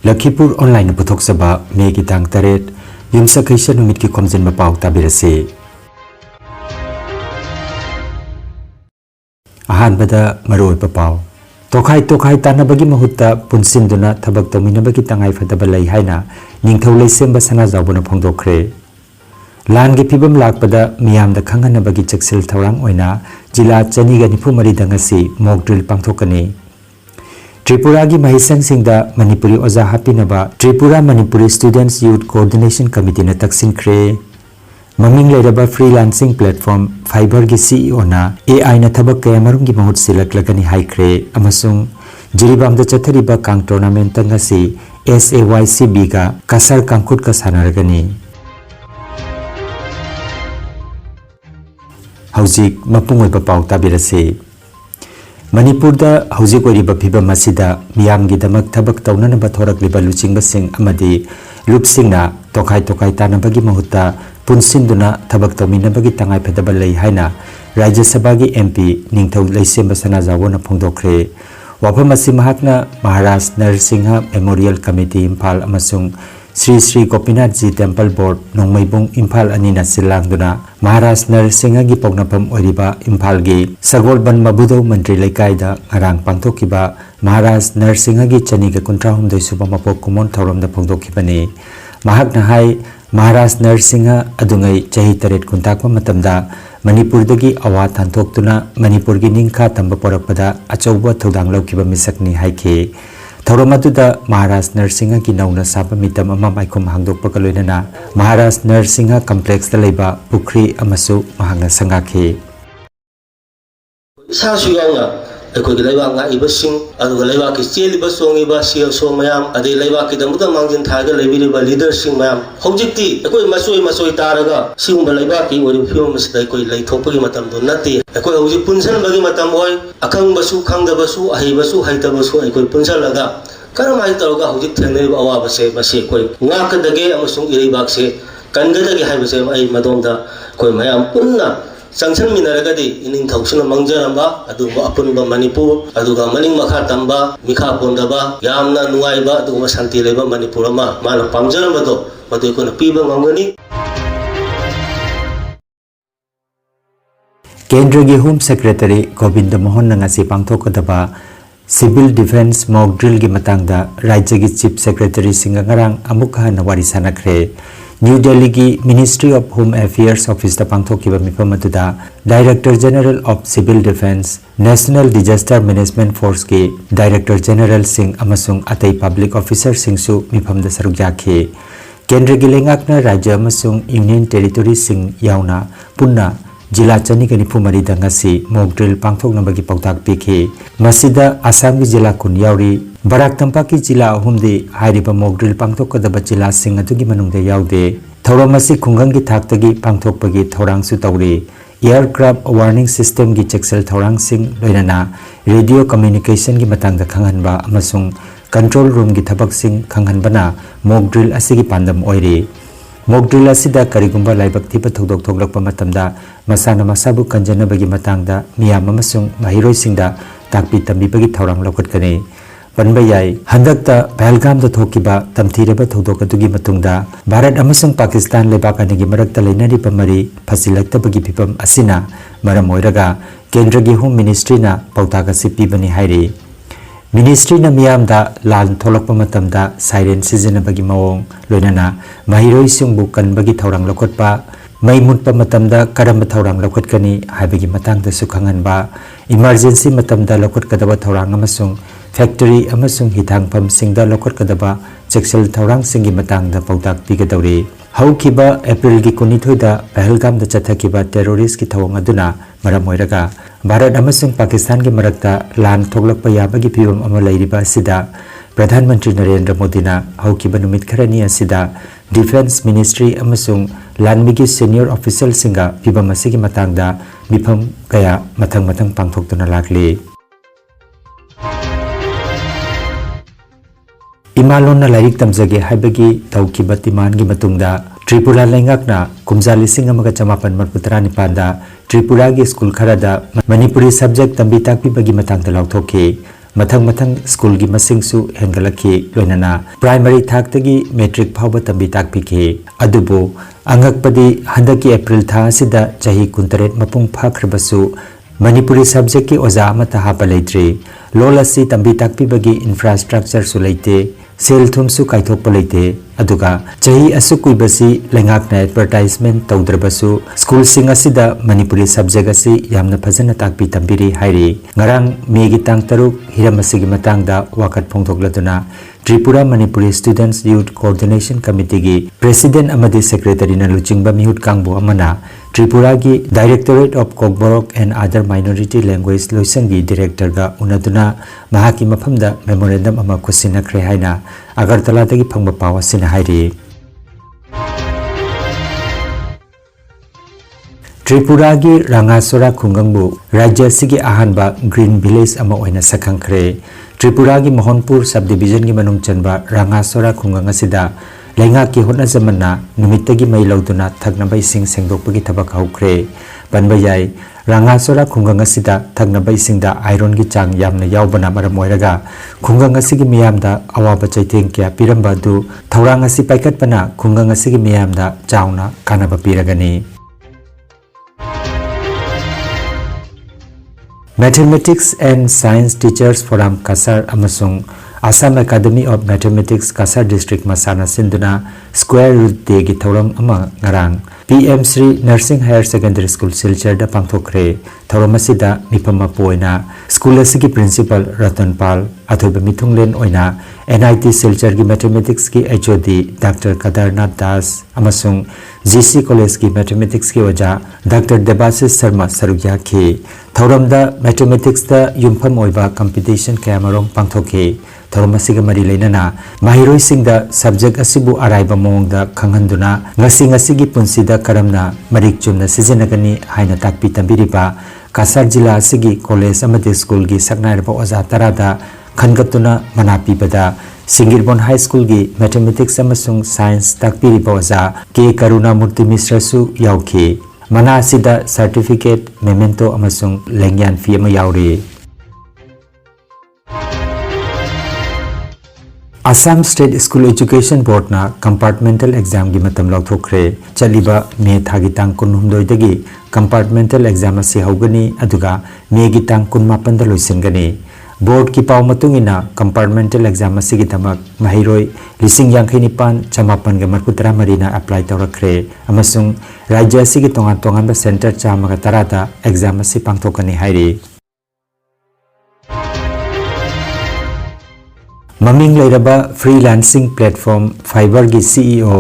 Lakhipur online puthok saba Megi tang taret yumsa kaisa numit ki Khomjinba Pao tabirase. Ahan bada maroi Pao. Tokhai tanabagi mahutta punsinduna thabak tawminabagi tangai fadaba lai haina ningthau leisemba sana jawbuna phongdokre. Lan gi phibam lakpada miyam da khanghanabagi chaksil thawrang oina jila chaniga nifumari dangasi mock drill pangthokani. Tripura gi mahisang singda Manipuri oza hapinaba Tripura Manipuri Students Youth Coordination Committee na taksin kre. Maming leiraba freelancing platform Fiverr gi CEO na AI na thabak kaya marum gi mahut silaklagani haikre amasung jiribam da chathariba kang tournament ngasi SAYCB ga cachar kangkut ka sanaragani. Haujik mapungoi Pao tabirase. Manipur da haujik oriba phibam asida miyam gi damak thabak tawnanaba thorakliba luchingba sing amadi lupsingna tokhai tanabagi mahutta punsinduna thabak tawminabagi tangai phadaba lei haina Rajya Sabha gi MP ningthau leisemba sana jawona phongdokre. Wafam asi mahakna Maharaj Narsingha Memorial Committee Imphal amasung Sri Gopinath Ji Temple Board Nongmaibung Imphal anina silangduna Maharaj Narsingha gi pognapam oriba Imphal gi Sagolban Mabudo Mantri Leikaida ngarang pangthokiba Maharaj Narsingha gi chaniga 39 suba mapok kumon thauramda phongdokibani. Mahakna hai Maharaj Narsingha adungai chahi taret kuntakwa matamda Manipur dagi awa thantoktuna Manipur gi ningkha tamba porakpada achauba thodang laukiba misakni haike. Thauramatuda Maharaj Narsingha gi nauna saba mitam ama maikom hangdokpa kaloinana Maharaj Narsingha complex da leiba pukri amasu mahangna sangakhe. Sasu yauna ekoi gi leiba nga ibasing aduga leiba ki cheliba songiba sial so mayam ade leiba ki damuda mangjin thaga leibiriba leader sing mayam hojikti ekoi masoi taraga singba leiba ki ori film masda ekoi leithopagi matam do nati ekoi hojik punsan bagi matam oi akang basu khangda basu ahi basu haita basu ekoi punsan laga karamai taroga hojik thenei awa base base ekoi nga kadage amasung iribak se kangadage hai base ai madonda koi mayam punna Sangsan minaragadi ining thausuna mangjaramba aduba apunba Manipur aduga maning makha tamba mikha pondaba yamna nuaiba aduga santi leba Manipur ama mana pamjaramba do madu ikona piba ngangani. Kendra gi Home Secretary Govinda Mohan na ngasi pangthokadaba Civil Defense Mock Drill gi matangda Rajya gi Chief Secretary singa ngarang amukha na wari sanakre. New Delhi gi Ministry of Home Affairs Office da pangthokiba mifamatuda Director General of Civil Defense National Disaster Management Force gi Director General sing amasung atai public officer singsu mifamda saruk yakhe. Kendra gi lengakna rajya amasung Union Territory sing yauna punna jila chani ga nifumari da ngasi mock drill pangthoknabagi pautak pikhe. Masida Assam gi jila kun yauri Barak Tampak ki jila ahumdi hairiba mock drill pangthokadaba jila sing adugi manungda yaude. Thauramasi khungang gi thaktagi pangthokpagi thorangsu tawri. Aircraft warning system gi checksel thorang sing loinana radio communication gi matangda khanghanba amasung control room gi thabak sing khanghanbana mock drill asigi pandam oire. Mock drill asida karigumba laibak thiba thodok thoglakpa matamda masana masabu kanjanabagi matangda miyam amasung mahiroi singda takpi tambibagi thorang lokatkani. Panbayai handakta Pahalgam da thokiba tamthireba thodok adugi matungda Bharat amasung Pakistan lebakani marakta leinari pamari phasilaktabagi phipam asina maram oiraga Kendra gi Home Ministry na pautaga sipibani hairi. Ministry na miyamda lan tholakpa matamda siren sizinabagi mawong loinana mahiroi sungbu kanbagi thorang lokotpa mai mutpa matamda karamba thorang lokotkani haibagi matangda sukhanganba emergency matamda lokotkadaba thorang amasung factory amasung hitangpam singda lokotkadaba cheksel thorang singi matangda pautak pigadawri. Haukiba April gi 22 da Pahalgam da chathakiba terrorist ki thawang aduna maram oiraga Bharat amasung Pakistan gi marakta lan thoglakpa yabagi phibam ama leiriba asida Pradhan Mantri Narendra Modi na haukiba numit kharani asida Defense Ministry amasung Lanmigi senior official singa phibam asigi matangda mifam kaya mathang pangthoktuna lakli. Imalon na lairik tamjage haibagi taukiba timan gi matungda Tripura lengakna kumja lising amaga chamapan marputra nipanda Tripura gi school kharada Manipuri subject tambi takpi bagi matangda lauthoke mathang mathang school gi masing su hengalaki loinana primary thak tagi metric phawba tambi takpiki adubo angakpadi handaki april tha asida chahi 19 mapung phakhrabasu manipuri subject ki oza amata hapa leitri lolasi tambi takpibagi infrastructure su leite sel thum su kaithokpa leite aduga chahi asukuibasi lengakna advertisement tawdrabasu school sing asida manipuri subject asi yamna phajana takpi tambiri hairi ngarang megi tang taruk hiramasigi matangda wakat phongthokladuna Tripura Manipuri Students Youth Coordination Committee gi President amadi Secretary na luchingba mihut kangbo amana Tripura gi Directorate of Kokborok and Other Minority Language Loisangi Director ga unaduna mahaki maphamda memorandum ama kusina kre haina Agartala dagi phangba pawa sina hairi Tripura gi Rangasora Khungangbu Rajya sigi ahanba Green Village ama oina sakhangkhre Tripura gi Mohanpur subdivision gi manung chanba Rangasora Khungang asida lenga ki hotna jamana numittagi mai lauduna thaknaba ising sengdokpagi thabak haukre banbayai Rangasora Khungang asida thaknaba isingda iron gi chang yamna yaubana maram oiraga khungang asigi miyamda awaba chaiteng kya piramba du thaurang asi paikatpana khungang asigi miyamda chauna kanaba piragani Mathematics and Science Teachers Forum Cachar amasung Assam Academy of Mathematics Cachar District Masana Sinduna Square Root Day gi thauram ama ngarang PM Sri Nursing Higher Secondary School Silchar da pangthokre thauram asida mipama poina school asigi principal Ratan Pal athoiba mithunglen oina NIT Silchar gi Mathematics ki HOD Dr. Kadarnath Das amasung GC College ki Mathematics ki oja Dr. Debasis Sharma sarugya ki thauramda Mathematics da yumpham oiba competition kamarom pangthokhe thauram asiga mari leinana mahiroi singda subject asibu araiba mongda khanghanduna ngasi gi punsida karamna marik chumna sijenagani haina takpi tambiriba Cachar jila asigi college amadi school gi saknairba oja tarada khangatuna manapi bada Singirbon High School gi Mathematics amasung Science takpiriba oja K Karuna Murti Mishra su yauki mana asida certificate memento amasung lengyan fee ama yauri Assam State School Education Board na compartmental exam gi matam lauthokre chaliba me thagi tang 19 dagi compartmental exam asi haugani aduga me gi tang 18 da loisengani board ki paw matungina compartmental exam asi gi tamak mahiroi lising yangkhai nipan chamapan ga marputra marina apply tawrakre amasung rajya asi gi tongan tongan ba center chamaga tarada exam asi pangthokani hairi Maming lairaba freelancing platform Fiverr gi CEO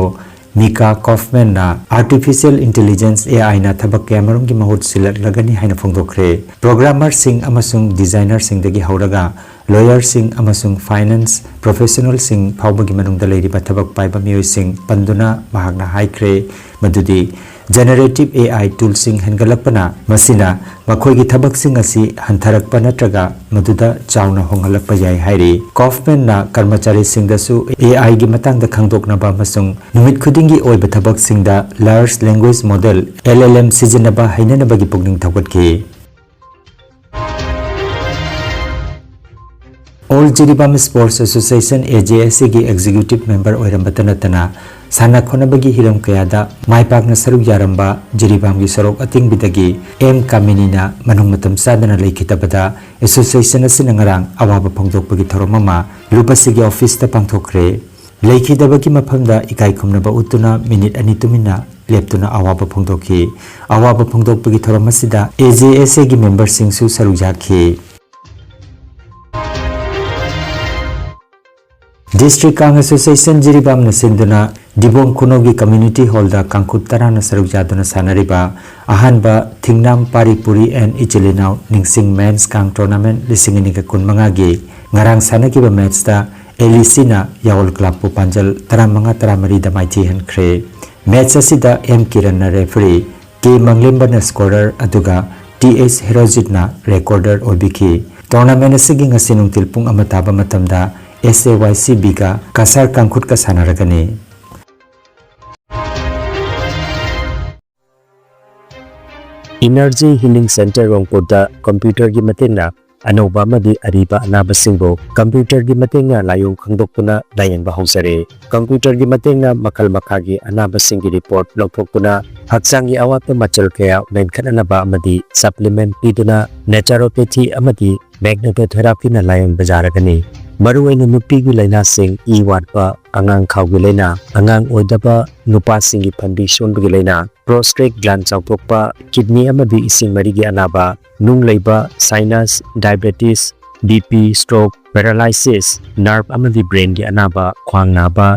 Mika Kaufman na artificial intelligence AI na thabak kamarum gi mahut silat lagani haina phongdokre programmer sing amasung designer sing dagi hauraga lawyer sing amasung finance professional sing phawba gi manungda leiriba thabak paiba miyoi sing panduna mahakna haikre madudi generative AI tool sing hengalapana masina makhoi gi thabak sing asi hantharakpa natraga maduda chauna hongalakpa yai hairi Kaufman na karmachari sing da su AI gi matang da khangdokna ba masung numit khudingi oiba thabak sing da large language model LLM sijinaba hainana bagi pugning thawatki All Jiribam Sports Association AJSC gi executive member oirambatanatana sana khonabagi hiram kayada maipakna saruk yaramba Jiribam gi sarok ating bidagi M Kaminina manung matam sadana leikitabada association asina ngarang awaba phongdokpagi thoromama lupasigi office ta pangthokre leikidabagi maphamda ikai khumnaba utuna minute ani tumina leptuna awaba phongdokpagi thoromasida AJSC gi member sing su saruk jakhi District Kang Association Jiribam na sinduna Dibong Kunogi Community Hall da Kangkut Tarana Sarujaduna Sanariba Ahanba Thingnam Paripuri and Ichilinau Ningsing Men's Kang Tournament Lisinginiga Kun Mangagi Ngarang Sanakiba Match da Elisina Yaol Club Pupanjal Taramanga Taramari da Maiti Hankre Match asida M Kiran na referee K Manglimba na scorer aduga TH Herojit na recorder obiki Tournament asigi ngasinung tilpung amataba matamda SAYCB ka Cachar Kangkut ka sanaragani Energy Healing Center Rongpurda computer gi matina अनौबा मदी Areeba अनाबसिंगो computer की मतेंगा लायों खंगदोक्तुना लायेंबा हौसरे computer की मतेंगा मखल मखागी अनाबसिंगी report लौथोक्तुना हक्सांगी अवात मचल कया मेनखननबा अमदी supplement पीदुना naturopathy अमदी मैग्नेटोथेरापी ना लायें बजारगनी मरुवैना नुपीगी लैनासिंग ई वाटपा अंगांग खावगी लैना अंगांग ओइदबा नुपासिंगी फंबी सोनबगी लैना प्रोस्टेट ग्लैंड चाउथोक्पा किडनी अमदी इसिंग मरीगी अनाबा नुंग लैबा sinus diabetes BP stroke paralysis nerve अमदी ब्रेन की अनाबा ख्वांग नाबा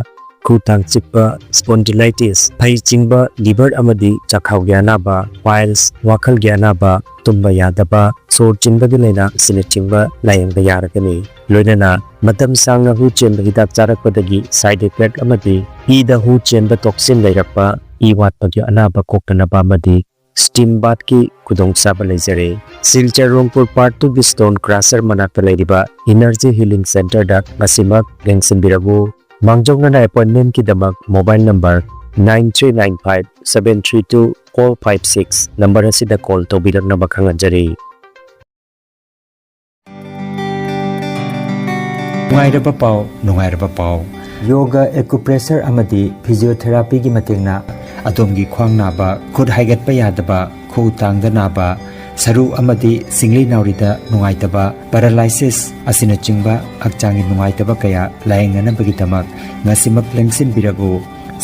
खुतांग चिपा स्पॉन्डिलाइटिस फई चिंगबा लिवर अमदी चखाव की अनाबा पाइल्स वाखल की अनाबा तुम्बा यादबा सोर चिंबगी लैना सिने चिंबा लायेंबा यारगनी लोइनना मतम सांगना हु चेंबा हिदाक चारकपदगी साइड इफेक्ट अमदी ईदा हु चेंबा टॉक्सिन लैरकपा ई वाटपगी अनाबा कोकटनबा अमदी स्टीम बाथ की खुदोंचाबा लैजरे सिलचर रोंगपुर पार्ट 2 की स्टोन क्रशर मनाक्ता लैरिबा एनर्जी हीलिंग सेंटर दा मसिमक लेंगसिनबिरबु मांगजोंगना अपॉइंटमेंट की दमक मोबाइल नंबर 9395-732-456 नंबर असिदा कॉल तौबिरनबा खंगजरी नुंगाइरबा पाव योगा एक्युप्रेशर अमदी फिजियोथेरापी की मतेंगना अदोमगी ख्वांग नाबा खुद हाइगतपा यादबा खु तांगदा नाबा सरू अमदी सिंगली नाउरिदा नुंगाइतबा पैरालाइसिस असिना चिंगबा हक्चांगी नुंगाइतबा कया लायेंगनबगी दमक ngasimak lengsin biragu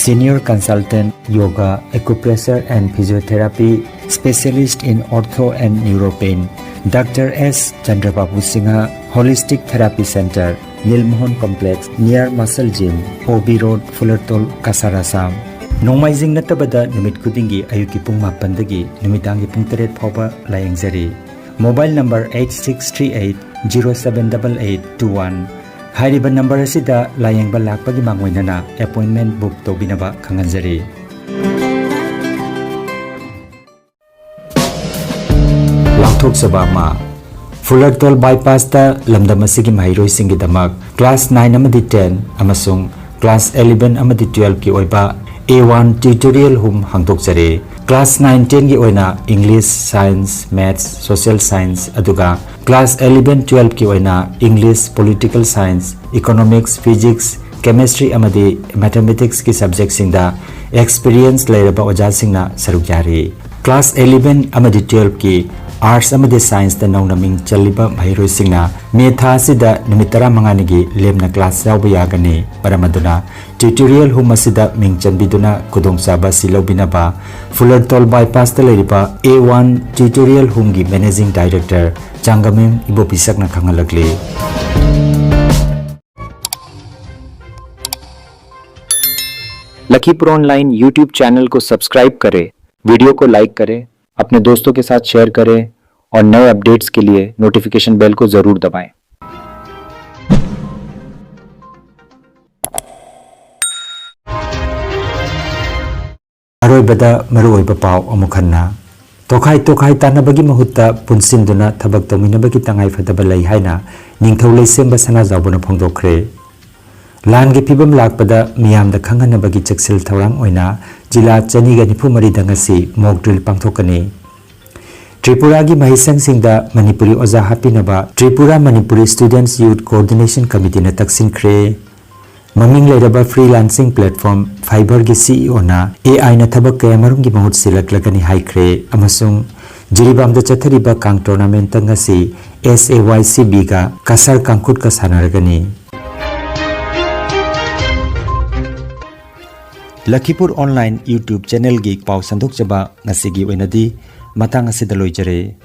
senior consultant yoga acupressure and physiotherapy specialist in ortho and neuropain Dr. S. Chandrababu Singha Holistic Therapy Center Nilmohon Complex near Muscle Gym OB Road Fullertol Cachar Assam Nomaizing natabada numit kudingi ayuki pung mapandagi numitangi pung 3 phawba layengzari mobile number 8638078821 हाइरिबा number असिदा लायेंबा लाकपगी मांगोइनना appointment book तौबिनबा खंगनजरी लाथोक सबामा फुलरतोल बाईपास ता लमदम असिगी माहिरोइ सिंगी दमक क्लास 9 अमदी 10 अमसुंग क्लास 11 अमदी 12 की ओइबा A1 ट्यूटोरियल हुम हांगदोकजरे क्लास 9 10 की ओइना English science maths social science अदुगा क्लास 11 12 की ओइना English political science economics physics chemistry अमदी मैथमेटिक्स की सब्जेक्ट सिंगदा एक्सपीरियंस लेरबा ओजा सिंगना सरुक यारी क्लास 11 अमदी 12 की आर्ट्स अमदी साइंस दा नौना मिंग चलिबा भाइरोइ सिंगना मेथा सिदा निमितरा मंगानिगी लेमना क्लास यावबा यागनी परमदुना ट्यूटोरियल हुम असिदा मिंग चंबिदुना खुदोंचाबा सिलौबिनबा फुलरतोल बाईपास ता लेरिबा A1 ट्यूटोरियल हुम की मैनेजिंग डायरेक्टर चांगमिम इबोपिसकना खंगलगले लखीपुर ऑनलाइन यूट्यूब चैनल को सब्सक्राइब करें, वीडियो को लाइक करें, अपने दोस्तों के साथ शेयर करें और नए अपडेट्स के लिए नोटिफिकेशन बेल को जरूर दबाएं। अरोइबदा मरुओइबा पाव अमुखन्ना तोखाई तानबगी महुत्ता पुनसिंदुना थबक तौमिनबगी तंगाई फदबा लई हाइना निंगथौ लैसेंबा सना जावबना फोंदोखरे लान की फिबम लाकपदा मियामदा खंगनबगी चक्सिल थौरांग ओइना जिला चनीगा निफु मरीदंगसी मॉक ड्रिल पांगथोकनी त्रिपुरा की महिसंग सिंगदा मणिपुरी ओजा हापिनबा Tripura Manipuri students youth coordination committee ने तक्सिनख्रे ममिंग लेरबा फ्रीलांसिंग प्लेटफॉर्म फाइबर की CEO ना AI ना थबक कयामरुम की बहुत सिलकलगनी हाइख्रे अमसुंग जिरिबामदा चथरिबा कांग टूर्नामेंट तंगसी SAYCB का कसर कांकुट का सानरगनी लखीपुर ऑनलाइन यूट्यूब चैनल की पाव संदोक जबा ngasi gi oinadi matang asida loijare।